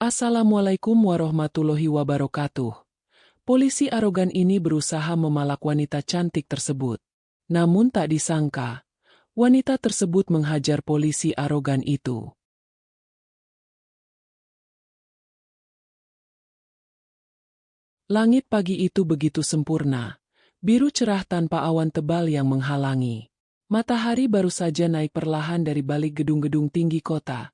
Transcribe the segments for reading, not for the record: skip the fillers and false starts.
Assalamualaikum warahmatullahi wabarakatuh. Polisi arogan ini berusaha memalak wanita cantik tersebut. Namun tak disangka, wanita tersebut menghajar polisi arogan itu. Langit pagi itu begitu sempurna, biru cerah tanpa awan tebal yang menghalangi. Matahari baru saja naik perlahan dari balik gedung-gedung tinggi kota,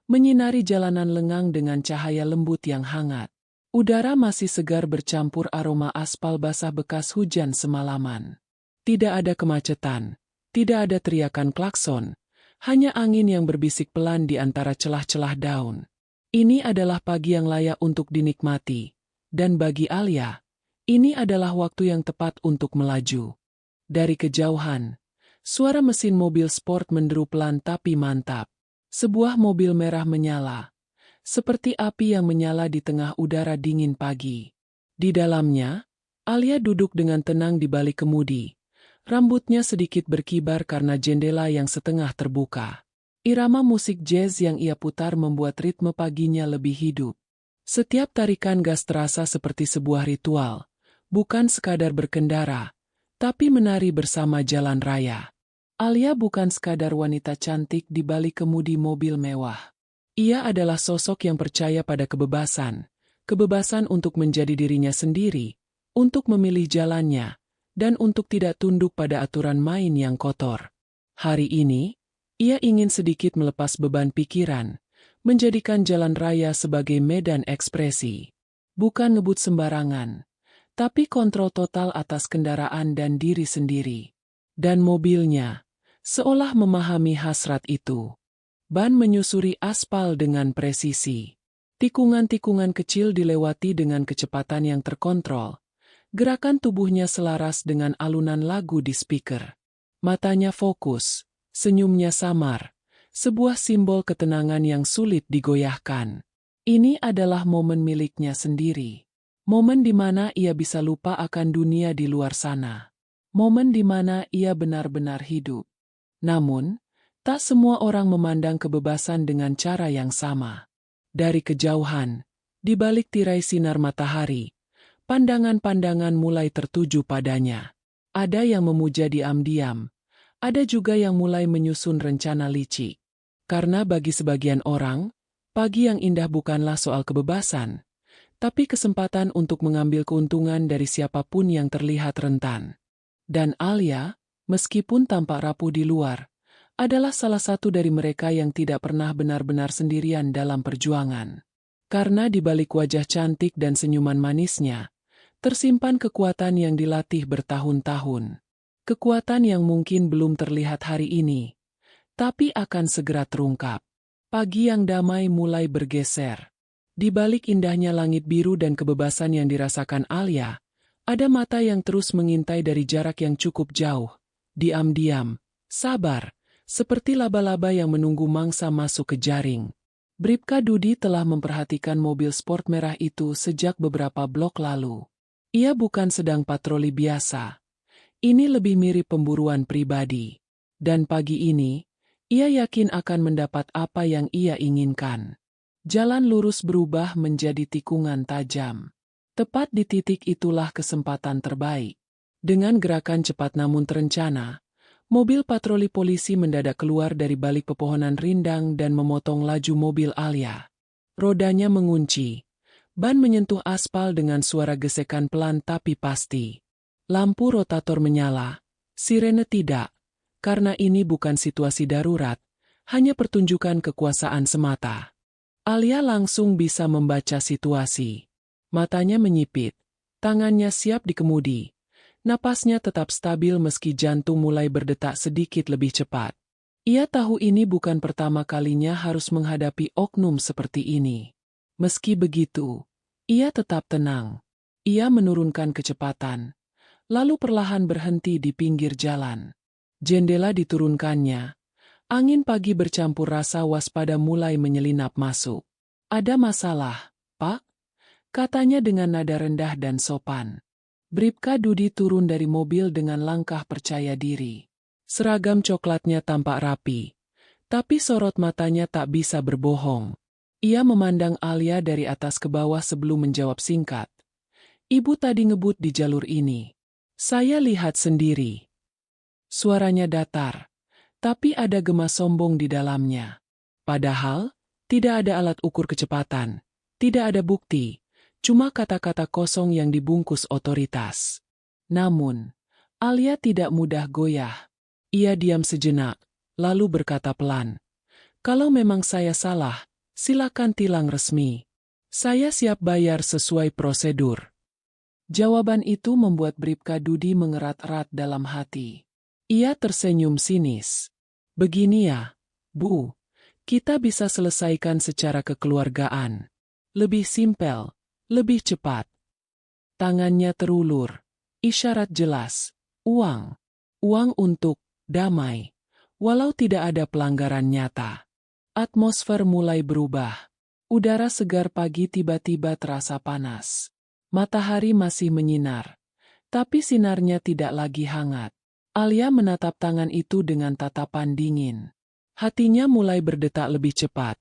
menyinari jalanan lengang dengan cahaya lembut yang hangat. Udara masih segar bercampur aroma aspal basah bekas hujan semalaman. Tidak ada kemacetan, tidak ada teriakan klakson, hanya angin yang berbisik pelan di antara celah-celah daun. Ini adalah pagi yang layak untuk dinikmati, dan bagi Alia, ini adalah waktu yang tepat untuk melaju. Dari kejauhan, suara mesin mobil sport menderu pelan tapi mantap. Sebuah mobil merah menyala, seperti api yang menyala di tengah udara dingin pagi. Di dalamnya, Alia duduk dengan tenang di balik kemudi. Rambutnya sedikit berkibar karena jendela yang setengah terbuka. Irama musik jazz yang ia putar membuat ritme paginya lebih hidup. Setiap tarikan gas terasa seperti sebuah ritual, bukan sekadar berkendara, tapi menari bersama jalan raya. Alia bukan sekadar wanita cantik di balik kemudi mobil mewah. Ia adalah sosok yang percaya pada kebebasan untuk menjadi dirinya sendiri, untuk memilih jalannya, dan untuk tidak tunduk pada aturan main yang kotor. Hari ini, ia ingin sedikit melepas beban pikiran, menjadikan jalan raya sebagai medan ekspresi. Bukan ngebut sembarangan, tapi kontrol total atas kendaraan dan diri sendiri. Dan mobilnya, seolah memahami hasrat itu. Ban menyusuri aspal dengan presisi. Tikungan-tikungan kecil dilewati dengan kecepatan yang terkontrol. Gerakan tubuhnya selaras dengan alunan lagu di speaker. Matanya fokus, senyumnya samar. Sebuah simbol ketenangan yang sulit digoyahkan. Ini adalah momen miliknya sendiri. Momen di mana ia bisa lupa akan dunia di luar sana. Momen di mana ia benar-benar hidup. Namun, tak semua orang memandang kebebasan dengan cara yang sama. Dari kejauhan, di balik tirai sinar matahari, pandangan-pandangan mulai tertuju padanya. Ada yang memuja diam-diam, ada juga yang mulai menyusun rencana licik. Karena bagi sebagian orang, pagi yang indah bukanlah soal kebebasan, tapi kesempatan untuk mengambil keuntungan dari siapapun yang terlihat rentan. Dan Alia, meskipun tampak rapuh di luar, adalah salah satu dari mereka yang tidak pernah benar-benar sendirian dalam perjuangan. Karena di balik wajah cantik dan senyuman manisnya, tersimpan kekuatan yang dilatih bertahun-tahun. Kekuatan yang mungkin belum terlihat hari ini, tapi akan segera terungkap. Pagi yang damai mulai bergeser. Di balik indahnya langit biru dan kebebasan yang dirasakan Alia, ada mata yang terus mengintai dari jarak yang cukup jauh. Diam-diam, sabar, seperti laba-laba yang menunggu mangsa masuk ke jaring. Bribka Dudi telah memperhatikan mobil sport merah itu sejak beberapa blok lalu. Ia bukan sedang patroli biasa. Ini lebih mirip pemburuan pribadi. Dan pagi ini, ia yakin akan mendapat apa yang ia inginkan. Jalan lurus berubah menjadi tikungan tajam. Tepat di titik itulah kesempatan terbaik. Dengan gerakan cepat namun terencana, mobil patroli polisi mendadak keluar dari balik pepohonan rindang dan memotong laju mobil Alia. Rodanya mengunci. Ban menyentuh aspal dengan suara gesekan pelan tapi pasti. Lampu rotator menyala. Sirene tidak. Karena ini bukan situasi darurat, hanya pertunjukan kekuasaan semata. Alia langsung bisa membaca situasi. Matanya menyipit, tangannya siap dikemudi. Napasnya tetap stabil meski jantung mulai berdetak sedikit lebih cepat. Ia tahu ini bukan pertama kalinya harus menghadapi oknum seperti ini. Meski begitu, ia tetap tenang. Ia menurunkan kecepatan, lalu perlahan berhenti di pinggir jalan. Jendela diturunkannya. Angin pagi bercampur rasa waspada mulai menyelinap masuk. "Ada masalah, Pak?" katanya dengan nada rendah dan sopan. Bribka Dudi turun dari mobil dengan langkah percaya diri. Seragam coklatnya tampak rapi, tapi sorot matanya tak bisa berbohong. Ia memandang Alia dari atas ke bawah sebelum menjawab singkat. Ibu tadi ngebut di jalur ini. Saya lihat sendiri. Suaranya datar, tapi ada gema sombong di dalamnya. Padahal, tidak ada alat ukur kecepatan, tidak ada bukti, cuma kata-kata kosong yang dibungkus otoritas. Namun, Alia tidak mudah goyah. Ia diam sejenak, lalu berkata pelan, "Kalau memang saya salah, silakan tilang resmi. Saya siap bayar sesuai prosedur." Jawaban itu membuat Bribka Dudi mengerat-erat dalam hati. Ia tersenyum sinis. "Begini ya, Bu, kita bisa selesaikan secara kekeluargaan. Lebih simpel, lebih cepat." Tangannya terulur. Isyarat jelas. Uang. Uang untuk damai. Walau tidak ada pelanggaran nyata. Atmosfer mulai berubah. Udara segar pagi tiba-tiba terasa panas. Matahari masih menyinar. Tapi sinarnya tidak lagi hangat. Alia menatap tangan itu dengan tatapan dingin. Hatinya mulai berdetak lebih cepat.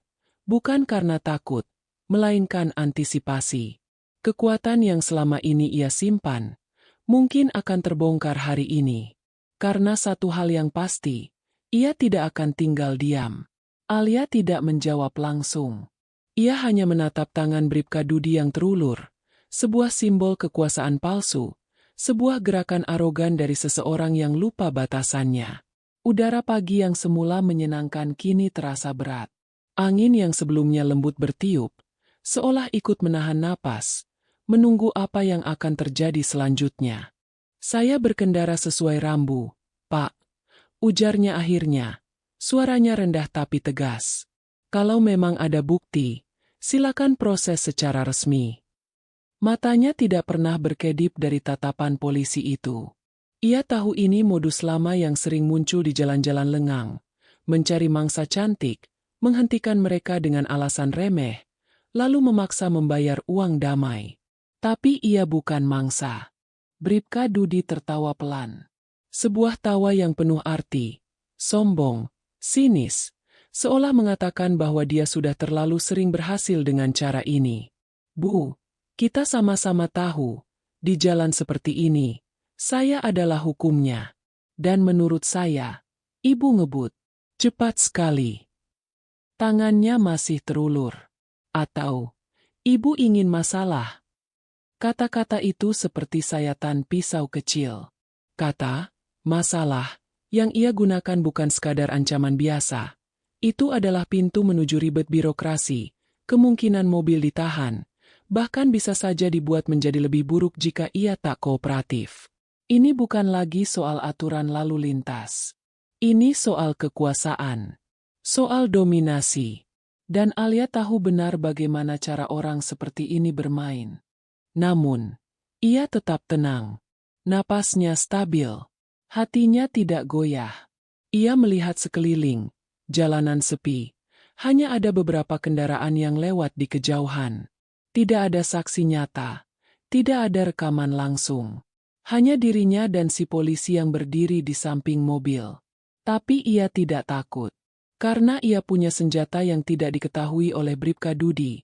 Bukan karena takut, melainkan antisipasi. Kekuatan yang selama ini ia simpan, mungkin akan terbongkar hari ini. Karena satu hal yang pasti, ia tidak akan tinggal diam. Alia tidak menjawab langsung. Ia hanya menatap tangan Bribka Dudi yang terulur. Sebuah simbol kekuasaan palsu. Sebuah gerakan arogan dari seseorang yang lupa batasannya. Udara pagi yang semula menyenangkan kini terasa berat. Angin yang sebelumnya lembut bertiup, seolah ikut menahan napas, menunggu apa yang akan terjadi selanjutnya. "Saya berkendara sesuai rambu, Pak," ujarnya akhirnya. Suaranya rendah tapi tegas. "Kalau memang ada bukti, silakan proses secara resmi." Matanya tidak pernah berkedip dari tatapan polisi itu. Ia tahu ini modus lama yang sering muncul di jalan-jalan lengang. Mencari mangsa cantik, menghentikan mereka dengan alasan remeh, lalu memaksa membayar uang damai. Tapi ia bukan mangsa. Bribka Dudi tertawa pelan. Sebuah tawa yang penuh arti, sombong, sinis, seolah mengatakan bahwa dia sudah terlalu sering berhasil dengan cara ini. "Bu, kita sama-sama tahu, di jalan seperti ini, saya adalah hukumnya. Dan menurut saya, Ibu ngebut. Cepat sekali." Tangannya masih terulur. "Atau, Ibu ingin masalah?" Kata-kata itu seperti sayatan pisau kecil. Kata, masalah, yang ia gunakan bukan sekadar ancaman biasa. Itu adalah pintu menuju ribet birokrasi, kemungkinan mobil ditahan, bahkan bisa saja dibuat menjadi lebih buruk jika ia tak kooperatif. Ini bukan lagi soal aturan lalu lintas. Ini soal kekuasaan. Soal dominasi. Dan Alia tahu benar bagaimana cara orang seperti ini bermain. Namun, ia tetap tenang. Napasnya stabil. Hatinya tidak goyah. Ia melihat sekeliling. Jalanan sepi. Hanya ada beberapa kendaraan yang lewat di kejauhan. Tidak ada saksi nyata. Tidak ada rekaman langsung. Hanya dirinya dan si polisi yang berdiri di samping mobil. Tapi ia tidak takut. Karena ia punya senjata yang tidak diketahui oleh Bribka Dudi.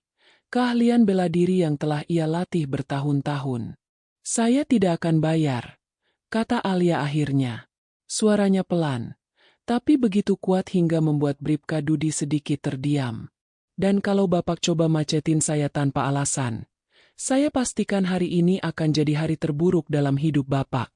Keahlian bela diri yang telah ia latih bertahun-tahun. "Saya tidak akan bayar," kata Alia akhirnya. Suaranya pelan, tapi begitu kuat hingga membuat Bribka Dudi sedikit terdiam. "Dan kalau Bapak coba macetin saya tanpa alasan, saya pastikan hari ini akan jadi hari terburuk dalam hidup Bapak."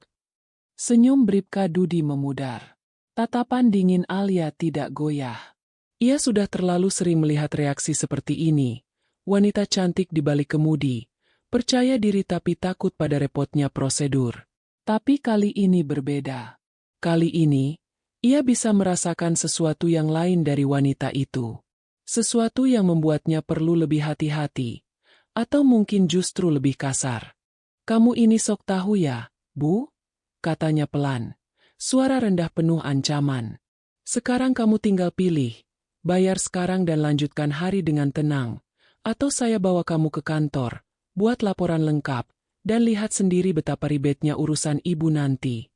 Senyum Bribka Dudi memudar. Tatapan dingin Alia tidak goyah. Ia sudah terlalu sering melihat reaksi seperti ini. Wanita cantik di balik kemudi, percaya diri tapi takut pada repotnya prosedur. Tapi kali ini berbeda. Kali ini, ia bisa merasakan sesuatu yang lain dari wanita itu. Sesuatu yang membuatnya perlu lebih hati-hati. Atau mungkin justru lebih kasar. "Kamu ini sok tahu ya, Bu?" katanya pelan. Suara rendah penuh ancaman. "Sekarang kamu tinggal pilih. Bayar sekarang dan lanjutkan hari dengan tenang. Atau saya bawa kamu ke kantor, buat laporan lengkap, dan lihat sendiri betapa ribetnya urusan ibu nanti."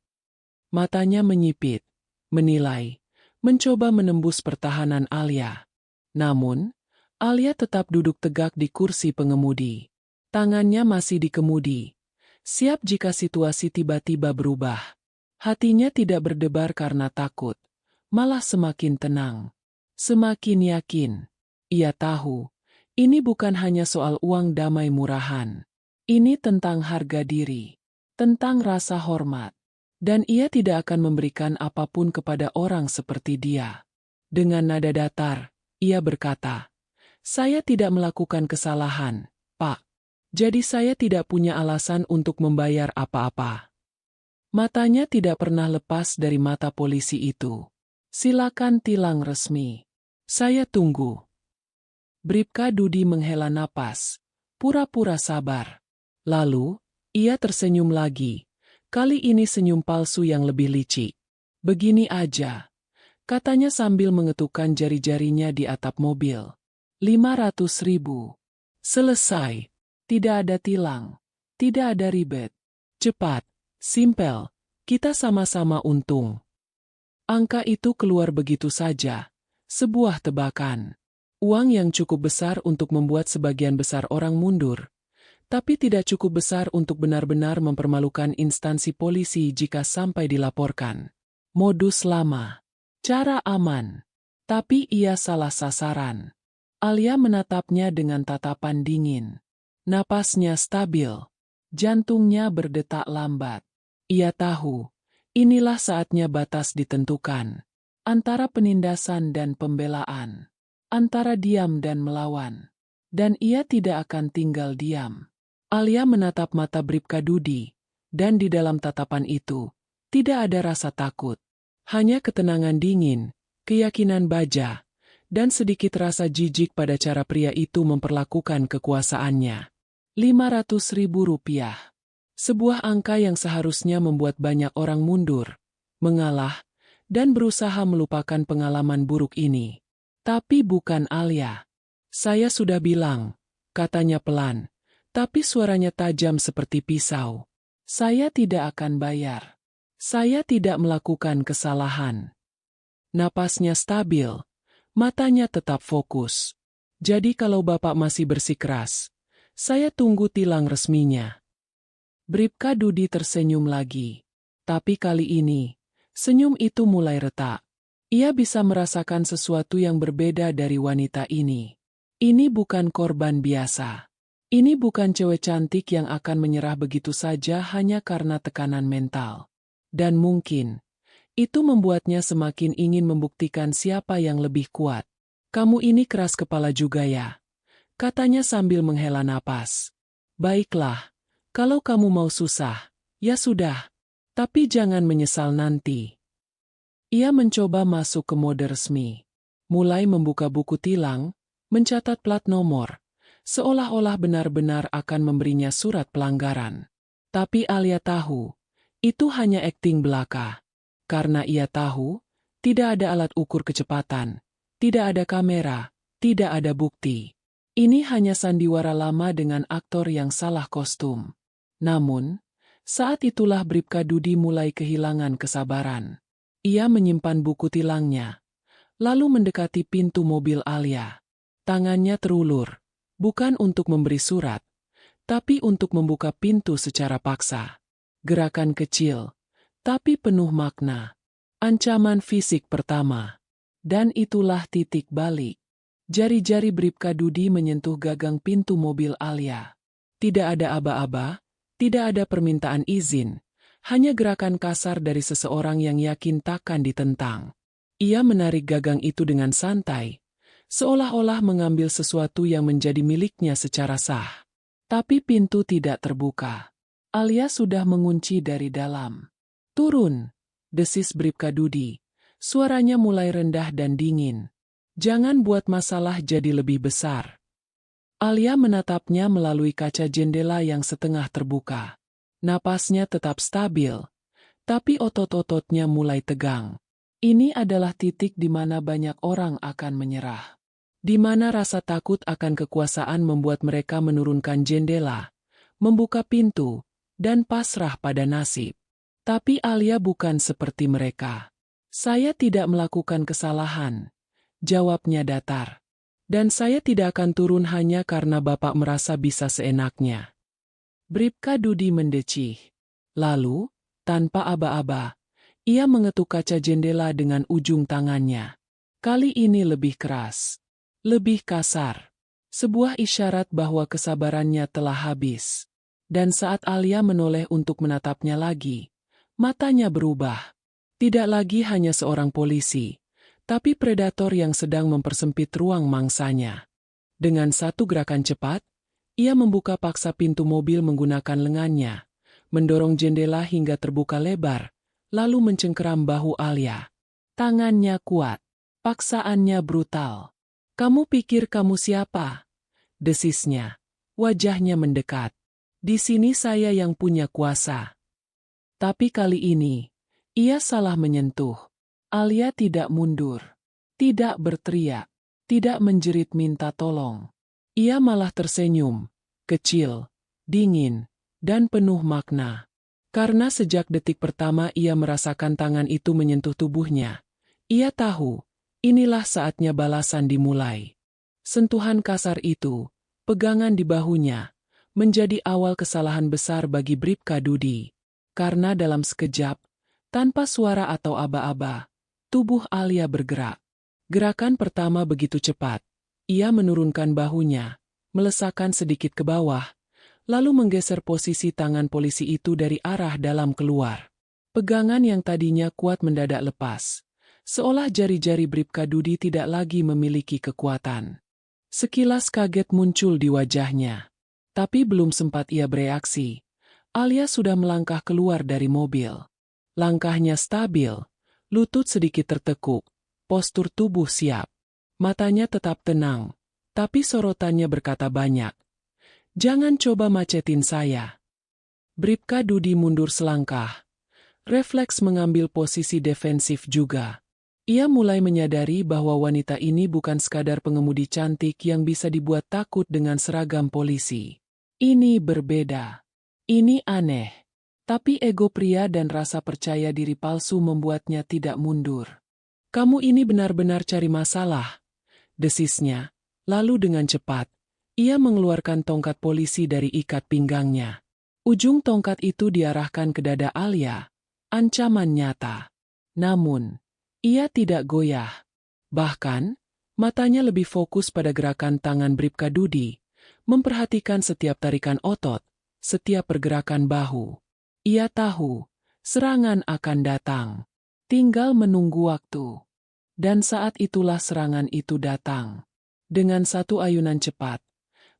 Matanya menyipit, menilai, mencoba menembus pertahanan Alia. Namun, Alia tetap duduk tegak di kursi pengemudi. Tangannya masih di kemudi, siap jika situasi tiba-tiba berubah. Hatinya tidak berdebar karena takut, malah semakin tenang. Semakin yakin. Ia tahu, ini bukan hanya soal uang damai murahan. Ini tentang harga diri, tentang rasa hormat. Dan ia tidak akan memberikan apapun kepada orang seperti dia. Dengan nada datar, ia berkata, "Saya tidak melakukan kesalahan, Pak. Jadi saya tidak punya alasan untuk membayar apa-apa." Matanya tidak pernah lepas dari mata polisi itu. "Silakan tilang resmi. Saya tunggu." Bribka Dudi menghela napas, pura-pura sabar. Lalu, ia tersenyum lagi. Kali ini senyum palsu yang lebih licik. "Begini aja," katanya sambil mengetukkan jari-jarinya di atap mobil. 500.000. Selesai. Tidak ada tilang. Tidak ada ribet. Cepat. Simpel. Kita sama-sama untung. Angka itu keluar begitu saja. Sebuah tebakan. Uang yang cukup besar untuk membuat sebagian besar orang mundur. Tapi tidak cukup besar untuk benar-benar mempermalukan instansi polisi jika sampai dilaporkan. Modus lama. Cara aman. Tapi ia salah sasaran. Alia menatapnya dengan tatapan dingin. Napasnya stabil. Jantungnya berdetak lambat. Ia tahu, inilah saatnya batas ditentukan. Antara penindasan dan pembelaan. Antara diam dan melawan. Dan ia tidak akan tinggal diam. Alia menatap mata Bribka Dudi, dan di dalam tatapan itu, tidak ada rasa takut. Hanya ketenangan dingin, keyakinan baja, dan sedikit rasa jijik pada cara pria itu memperlakukan kekuasaannya. 500.000 rupiah. Sebuah angka yang seharusnya membuat banyak orang mundur, mengalah, dan berusaha melupakan pengalaman buruk ini. Tapi bukan Alia. "Saya sudah bilang," katanya pelan, tapi suaranya tajam seperti pisau. "Saya tidak akan bayar. Saya tidak melakukan kesalahan." Napasnya stabil, matanya tetap fokus. "Jadi kalau Bapak masih bersikeras, saya tunggu tilang resminya." Bribka Dudi tersenyum lagi. Tapi kali ini, senyum itu mulai retak. Ia bisa merasakan sesuatu yang berbeda dari wanita ini. Ini bukan korban biasa. Ini bukan cewek cantik yang akan menyerah begitu saja hanya karena tekanan mental. Dan mungkin, itu membuatnya semakin ingin membuktikan siapa yang lebih kuat. "Kamu ini keras kepala juga ya," katanya sambil menghela napas. "Baiklah, kalau kamu mau susah, ya sudah. Tapi jangan menyesal nanti." Ia mencoba masuk ke mode resmi. Mulai membuka buku tilang, mencatat plat nomor, seolah-olah benar-benar akan memberinya surat pelanggaran. Tapi Alia tahu, itu hanya akting belaka. Karena ia tahu, tidak ada alat ukur kecepatan, tidak ada kamera, tidak ada bukti. Ini hanya sandiwara lama dengan aktor yang salah kostum. Namun, saat itulah Bribka Dudi mulai kehilangan kesabaran. Ia menyimpan buku tilangnya, lalu mendekati pintu mobil Alia. Tangannya terulur, bukan untuk memberi surat, tapi untuk membuka pintu secara paksa. Gerakan kecil, tapi penuh makna. Ancaman fisik pertama. Dan itulah titik balik. Jari-jari Bribka Dudi menyentuh gagang pintu mobil Alia. Tidak ada aba-aba, tidak ada permintaan izin, hanya gerakan kasar dari seseorang yang yakin takkan ditentang. Ia menarik gagang itu dengan santai, seolah-olah mengambil sesuatu yang menjadi miliknya secara sah. Tapi pintu tidak terbuka. Alia sudah mengunci dari dalam. "Turun," desis Bribka Dudi. Suaranya mulai rendah dan dingin. "Jangan buat masalah jadi lebih besar." Alia menatapnya melalui kaca jendela yang setengah terbuka. Napasnya tetap stabil, tapi otot-ototnya mulai tegang. Ini adalah titik di mana banyak orang akan menyerah. Di mana rasa takut akan kekuasaan membuat mereka menurunkan jendela, membuka pintu, dan pasrah pada nasib. Tapi Alia bukan seperti mereka. "Saya tidak melakukan kesalahan," jawabnya datar. Dan saya tidak akan turun hanya karena Bapak merasa bisa seenaknya. Bribka Dudi mendecih. Lalu, tanpa aba-aba, ia mengetuk kaca jendela dengan ujung tangannya. Kali ini lebih keras. Lebih kasar. Sebuah isyarat bahwa kesabarannya telah habis. Dan saat Alia menoleh untuk menatapnya lagi, matanya berubah. Tidak lagi hanya seorang polisi, tapi predator yang sedang mempersempit ruang mangsanya. Dengan satu gerakan cepat, ia membuka paksa pintu mobil menggunakan lengannya, mendorong jendela hingga terbuka lebar, lalu mencengkeram bahu Alia. Tangannya kuat, paksaannya brutal. "Kamu pikir kamu siapa?" desisnya. Wajahnya mendekat. "Di sini saya yang punya kuasa." Tapi kali ini, ia salah menyentuh. Alia tidak mundur, tidak berteriak, tidak menjerit minta tolong. Ia malah tersenyum, kecil, dingin, dan penuh makna. Karena sejak detik pertama ia merasakan tangan itu menyentuh tubuhnya, ia tahu, inilah saatnya balasan dimulai. Sentuhan kasar itu, pegangan di bahunya, menjadi awal kesalahan besar bagi Bribka Dudi. Karena dalam sekejap, tanpa suara atau aba-aba, tubuh Alia bergerak. Gerakan pertama begitu cepat. Ia menurunkan bahunya, melesakkan sedikit ke bawah, lalu menggeser posisi tangan polisi itu dari arah dalam keluar. Pegangan yang tadinya kuat mendadak lepas, seolah jari-jari Bribka Dudi tidak lagi memiliki kekuatan. Sekilas kaget muncul di wajahnya. Tapi belum sempat ia bereaksi, Alia sudah melangkah keluar dari mobil. Langkahnya stabil, lutut sedikit tertekuk, postur tubuh siap. Matanya tetap tenang, tapi sorotannya berkata banyak. "Jangan coba macetin saya." Bribka Dudi mundur selangkah. Refleks mengambil posisi defensif juga. Ia mulai menyadari bahwa wanita ini bukan sekadar pengemudi cantik yang bisa dibuat takut dengan seragam polisi. Ini berbeda. Ini aneh. Tapi ego pria dan rasa percaya diri palsu membuatnya tidak mundur. "Kamu ini benar-benar cari masalah," desisnya. Lalu dengan cepat, ia mengeluarkan tongkat polisi dari ikat pinggangnya. Ujung tongkat itu diarahkan ke dada Alia, ancaman nyata. Namun, ia tidak goyah. Bahkan, matanya lebih fokus pada gerakan tangan Bribka Dudi, memperhatikan setiap tarikan otot, setiap pergerakan bahu. Ia tahu, serangan akan datang. Tinggal menunggu waktu. Dan saat itulah serangan itu datang. Dengan satu ayunan cepat,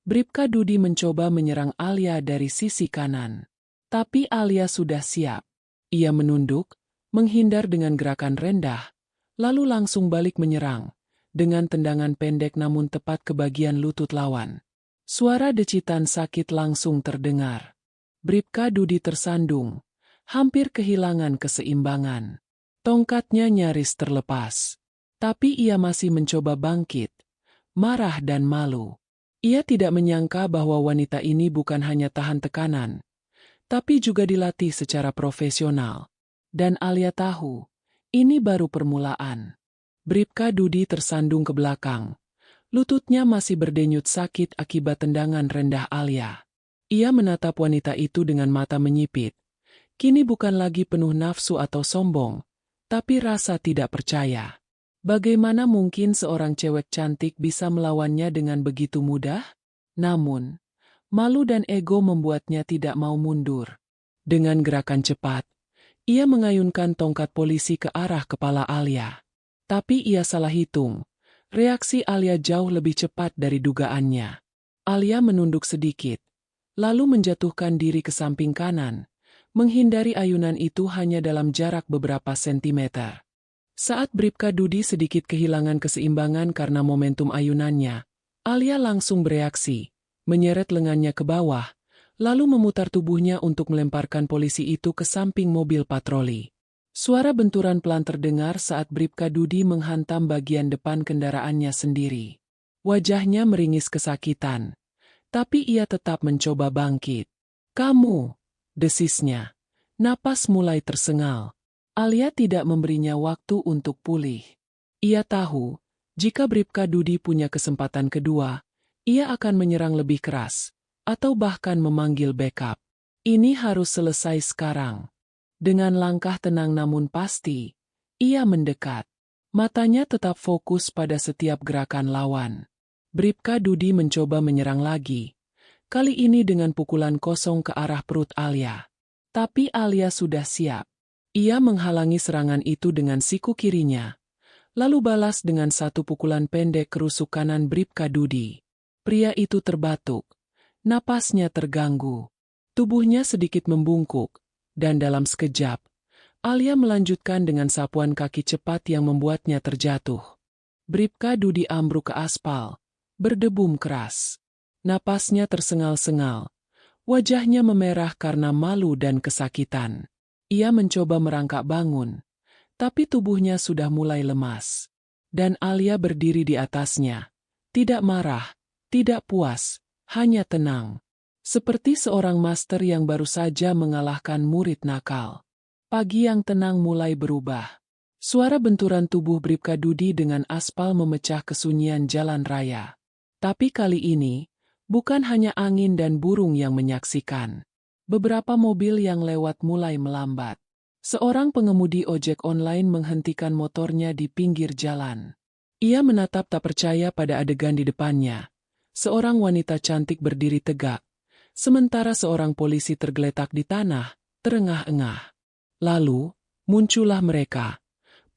Bribka Dudi mencoba menyerang Alia dari sisi kanan. Tapi Alia sudah siap. Ia menunduk, menghindar dengan gerakan rendah, lalu langsung balik menyerang, dengan tendangan pendek namun tepat ke bagian lutut lawan. Suara decitan sakit langsung terdengar. Bribka Dudi tersandung, hampir kehilangan keseimbangan. Tongkatnya nyaris terlepas. Tapi ia masih mencoba bangkit, marah dan malu. Ia tidak menyangka bahwa wanita ini bukan hanya tahan tekanan, tapi juga dilatih secara profesional. Dan Alia tahu, ini baru permulaan. Bribka Dudi tersandung ke belakang. Lututnya masih berdenyut sakit akibat tendangan rendah Alia. Ia menatap wanita itu dengan mata menyipit. Kini bukan lagi penuh nafsu atau sombong, tapi rasa tidak percaya. Bagaimana mungkin seorang cewek cantik bisa melawannya dengan begitu mudah? Namun, malu dan ego membuatnya tidak mau mundur. Dengan gerakan cepat, ia mengayunkan tongkat polisi ke arah kepala Alia. Tapi ia salah hitung. Reaksi Alia jauh lebih cepat dari dugaannya. Alia menunduk sedikit, lalu menjatuhkan diri ke samping kanan, menghindari ayunan itu hanya dalam jarak beberapa sentimeter. Saat Bribka Dudi sedikit kehilangan keseimbangan karena momentum ayunannya, Alia langsung bereaksi, menyeret lengannya ke bawah, lalu memutar tubuhnya untuk melemparkan polisi itu ke samping mobil patroli. Suara benturan pelan terdengar saat Bribka Dudi menghantam bagian depan kendaraannya sendiri. Wajahnya meringis kesakitan, tapi ia tetap mencoba bangkit. "Kamu," desisnya. Napas mulai tersengal. Alia tidak memberinya waktu untuk pulih. Ia tahu, Jika Bribka Dudi punya kesempatan kedua, ia akan menyerang lebih keras, atau bahkan memanggil backup. Ini harus selesai sekarang. Dengan langkah tenang namun pasti, ia mendekat. Matanya tetap fokus pada setiap gerakan lawan. Bribka Dudi mencoba menyerang lagi, kali ini dengan pukulan kosong ke arah perut Alia. Tapi Alia sudah siap. Ia menghalangi serangan itu dengan siku kirinya, lalu balas dengan satu pukulan pendek ke rusuk kanan Bribka Dudi. Pria itu terbatuk, napasnya terganggu, tubuhnya sedikit membungkuk, dan dalam sekejap, Alia melanjutkan dengan sapuan kaki cepat yang membuatnya terjatuh. Bribka Dudi ambruk ke aspal, berdebum keras. Napasnya tersengal-sengal, wajahnya memerah karena malu dan kesakitan. Ia mencoba merangkak bangun, tapi tubuhnya sudah mulai lemas. Dan Alia berdiri di atasnya, tidak marah, tidak puas, hanya tenang. Seperti seorang master yang baru saja mengalahkan murid nakal. Pagi yang tenang mulai berubah. Suara benturan tubuh Bribka Dudi dengan aspal memecah kesunyian jalan raya. Tapi kali ini, bukan hanya angin dan burung yang menyaksikan. Beberapa mobil yang lewat mulai melambat. Seorang pengemudi ojek online menghentikan motornya di pinggir jalan. Ia menatap tak percaya pada adegan di depannya. Seorang wanita cantik berdiri tegak, sementara seorang polisi tergeletak di tanah, terengah-engah. Lalu, muncullah mereka.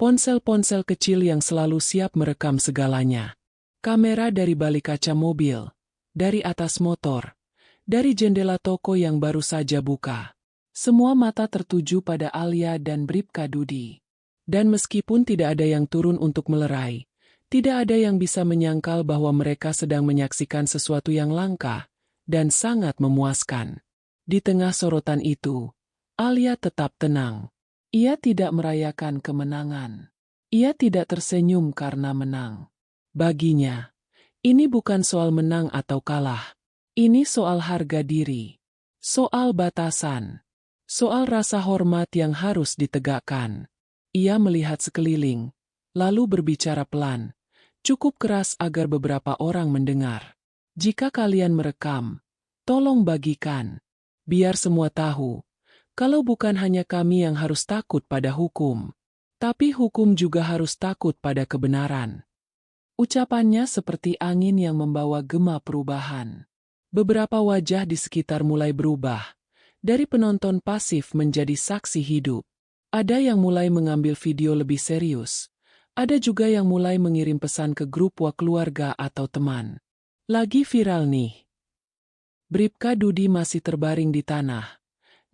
Ponsel-ponsel kecil yang selalu siap merekam segalanya. Kamera dari balik kaca mobil, dari atas motor, dari jendela toko yang baru saja buka. Semua mata tertuju pada Alia dan Bribka Dudi. Dan meskipun tidak ada yang turun untuk melerai, tidak ada yang bisa menyangkal bahwa mereka sedang menyaksikan sesuatu yang langka dan sangat memuaskan. Di tengah sorotan itu, Alia tetap tenang. Ia tidak merayakan kemenangan. Ia tidak tersenyum karena menang. Baginya, ini bukan soal menang atau kalah. Ini soal harga diri. Soal batasan. Soal rasa hormat yang harus ditegakkan. Ia melihat sekeliling, lalu berbicara pelan, cukup keras agar beberapa orang mendengar. Jika kalian merekam, tolong bagikan. Biar semua tahu. Kalau bukan hanya kami yang harus takut pada hukum, tapi hukum juga harus takut pada kebenaran. Ucapannya seperti angin yang membawa gema perubahan. Beberapa wajah di sekitar mulai berubah, dari penonton pasif menjadi saksi hidup. Ada yang mulai mengambil video lebih serius, ada juga yang mulai mengirim pesan ke grup keluarga atau teman. Lagi viral nih. Bribka Dudi masih terbaring di tanah.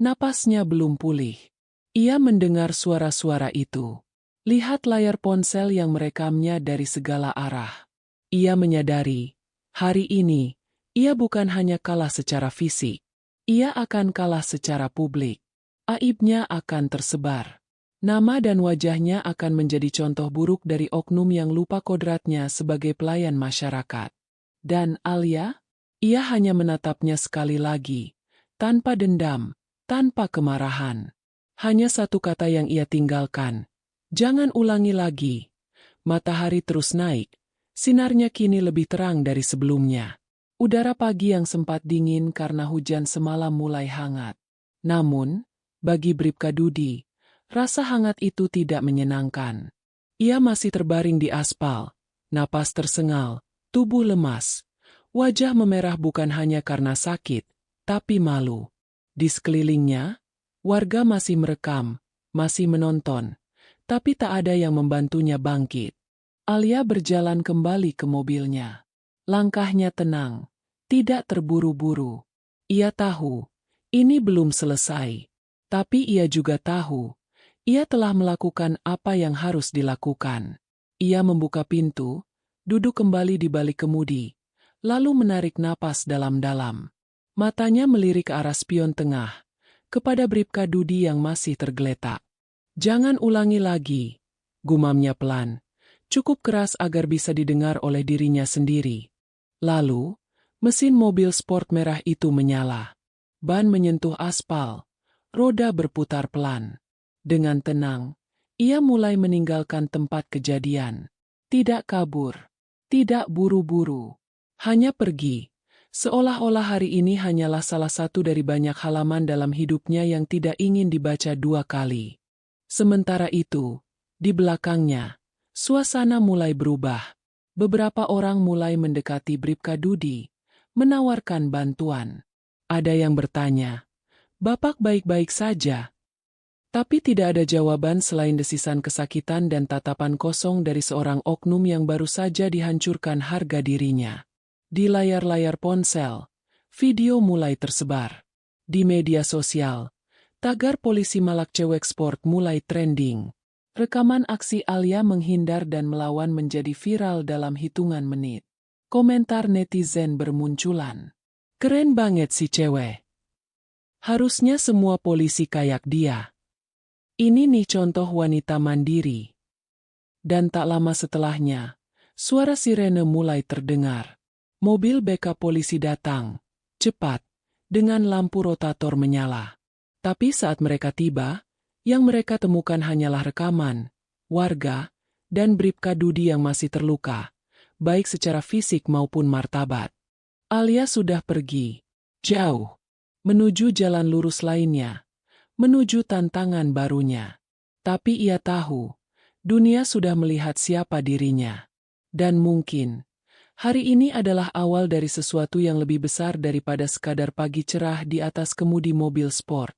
Napasnya belum pulih. Ia mendengar suara-suara itu. Lihat layar ponsel yang merekamnya dari segala arah. Ia menyadari, hari ini, ia bukan hanya kalah secara fisik. Ia akan kalah secara publik. Aibnya akan tersebar. Nama dan wajahnya akan menjadi contoh buruk dari oknum yang lupa kodratnya sebagai pelayan masyarakat. Dan Alia? Ia hanya menatapnya sekali lagi, tanpa dendam. Tanpa kemarahan. Hanya satu kata yang ia tinggalkan. Jangan ulangi lagi. Matahari terus naik. Sinarnya kini lebih terang dari sebelumnya. Udara pagi yang sempat dingin karena hujan semalam mulai hangat. Namun, bagi Bribka Dudi, rasa hangat itu tidak menyenangkan. Ia masih terbaring di aspal. Napas tersengal, tubuh lemas. Wajah memerah bukan hanya karena sakit, tapi malu. Di sekelilingnya, warga masih merekam, masih menonton, tapi tak ada yang membantunya bangkit. Alia berjalan kembali ke mobilnya. Langkahnya tenang, tidak terburu-buru. Ia tahu, ini belum selesai. Tapi ia juga tahu, ia telah melakukan apa yang harus dilakukan. Ia membuka pintu, duduk kembali di balik kemudi, lalu menarik napas dalam-dalam. Matanya melirik ke arah spion tengah, kepada Bribka Dudi yang masih tergeletak. Jangan ulangi lagi, gumamnya pelan, cukup keras agar bisa didengar oleh dirinya sendiri. Lalu, mesin mobil sport merah itu menyala. Ban menyentuh aspal, roda berputar pelan. Dengan tenang, ia mulai meninggalkan tempat kejadian. Tidak kabur. Tidak buru-buru. Hanya pergi. Seolah-olah hari ini hanyalah salah satu dari banyak halaman dalam hidupnya yang tidak ingin dibaca dua kali. Sementara itu, di belakangnya, suasana mulai berubah. Beberapa orang mulai mendekati Bribka Dudi, menawarkan bantuan. Ada yang bertanya, "Bapak baik-baik saja?" Tapi tidak ada jawaban selain desisan kesakitan dan tatapan kosong dari seorang oknum yang baru saja dihancurkan harga dirinya. Di layar-layar ponsel, video mulai tersebar. Di media sosial, tagar polisi malak cewek sport mulai trending. Rekaman aksi Alia menghindar dan melawan menjadi viral dalam hitungan menit. Komentar netizen bermunculan. "Keren banget si cewek. Harusnya semua polisi kayak dia. Ini nih contoh wanita mandiri." Dan tak lama setelahnya, suara sirene mulai terdengar. Mobil backup polisi datang, cepat, dengan lampu rotator menyala. Tapi saat mereka tiba, yang mereka temukan hanyalah rekaman, warga, dan Bribka Dudi yang masih terluka, baik secara fisik maupun martabat. Alia sudah pergi, jauh, menuju jalan lurus lainnya, menuju tantangan barunya. Tapi ia tahu, dunia sudah melihat siapa dirinya. Dan mungkin, hari ini adalah awal dari sesuatu yang lebih besar daripada sekadar pagi cerah di atas kemudi mobil sport.